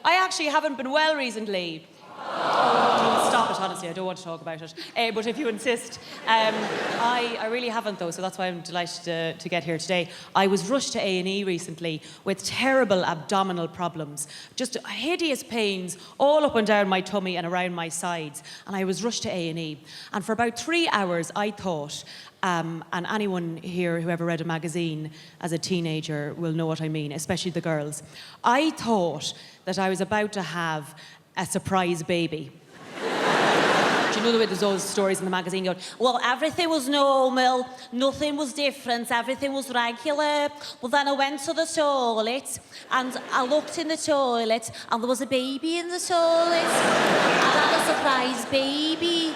I actually haven't been well recently. Oh, stop it, honestly, I don't want to talk about it. But if you insist, I really haven't, though, so that's why I'm delighted to get here today. I was rushed to A&E recently with terrible abdominal problems, just hideous pains all up and down my tummy and around my sides, and I was rushed to A&E. And for about 3 hours, I thought, and anyone here who ever read a magazine as a teenager will know what I mean, especially the girls, I thought that I was about to have a surprise baby. Do you know the way there's those stories in the magazine going, well, everything was normal, nothing was different, everything was regular. Well, then I went to the toilet and I looked in the toilet and there was a baby in the toilet. I had a surprise baby.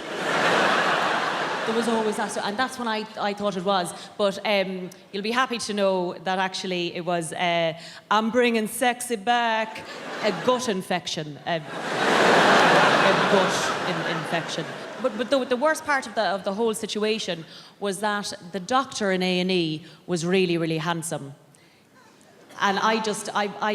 There was always that, and that's when I thought it was. But you'll be happy to know that actually it was, I'm bringing sexy back, a gut infection. A gut infection. But the worst part of the whole situation was that the doctor in A&E was really, really handsome. And I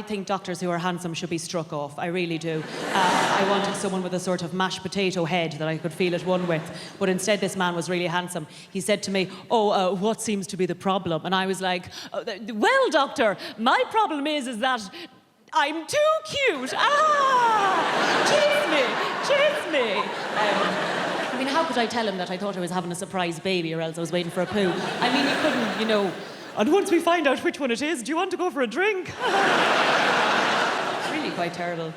think doctors who are handsome should be struck off. I really do. I wanted someone with a sort of mashed potato head that I could feel at one with. But instead, this man was really handsome. He said to me, what seems to be the problem? And I was like, well, doctor, my problem is that I'm too cute. Cheers me. I mean, how could I tell him that I thought I was having a surprise baby or else I was waiting for a poo? I mean, you couldn't, you know. And once we find out which one it is, do you want to go for a drink? It's really quite terrible.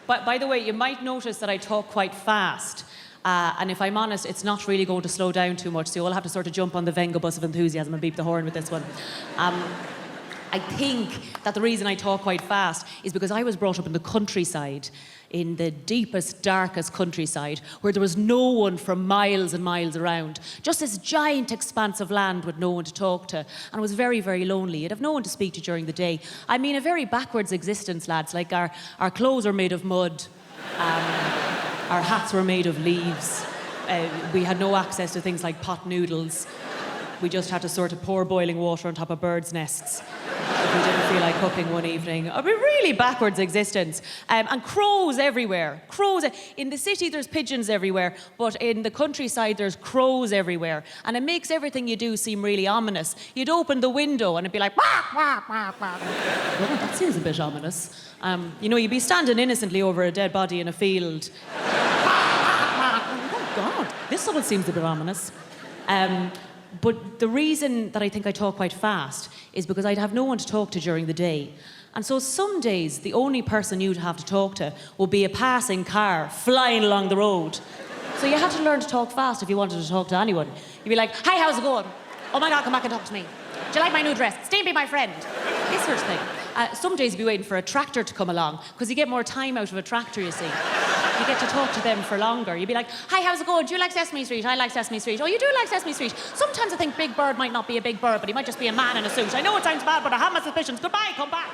But by the way, you might notice that I talk quite fast. And if I'm honest, it's not really going to slow down too much, so you'll have to sort of jump on the Venga bus of enthusiasm and beep the horn with this one. I think that the reason I talk quite fast is because I was brought up in the countryside, in the deepest, darkest countryside, where there was no one for miles and miles around. Just this giant expanse of land with no one to talk to. And it was very, very lonely. You'd have no one to speak to during the day. I mean, a very backwards existence, lads. Like, our clothes are made of mud. Our hats were made of leaves. We had no access to things like pot noodles. We just had to sort of pour boiling water on top of birds' nests if we didn't feel like cooking one evening. A really backwards existence. And crows everywhere. Crows. In the city, there's pigeons everywhere, but in the countryside, there's crows everywhere. And it makes everything you do seem really ominous. You'd open the window and it'd be like, wah, wah, wah, wah. Well, that seems a bit ominous. You know, you'd be standing innocently over a dead body in a field. Oh, God, this all seems a bit ominous. But the reason that I think I talk quite fast is because I'd have no one to talk to during the day. And so some days, the only person you'd have to talk to would be a passing car flying along the road. So you had to learn to talk fast if you wanted to talk to anyone. You'd be like, hi, how's it going? Oh my God, come back and talk to me. Do you like my new dress? Stay and be my friend. This sort of thing. Some days you'd be waiting for a tractor to come along, because you get more time out of a tractor, you see. You get to talk to them for longer. You'd be like, hi, how's it going? Do you like Sesame Street? I like Sesame Street. Oh, you do like Sesame Street. Sometimes I think Big Bird might not be a big bird, but he might just be a man in a suit. I know it sounds bad, but I have my suspicions. Goodbye, come back.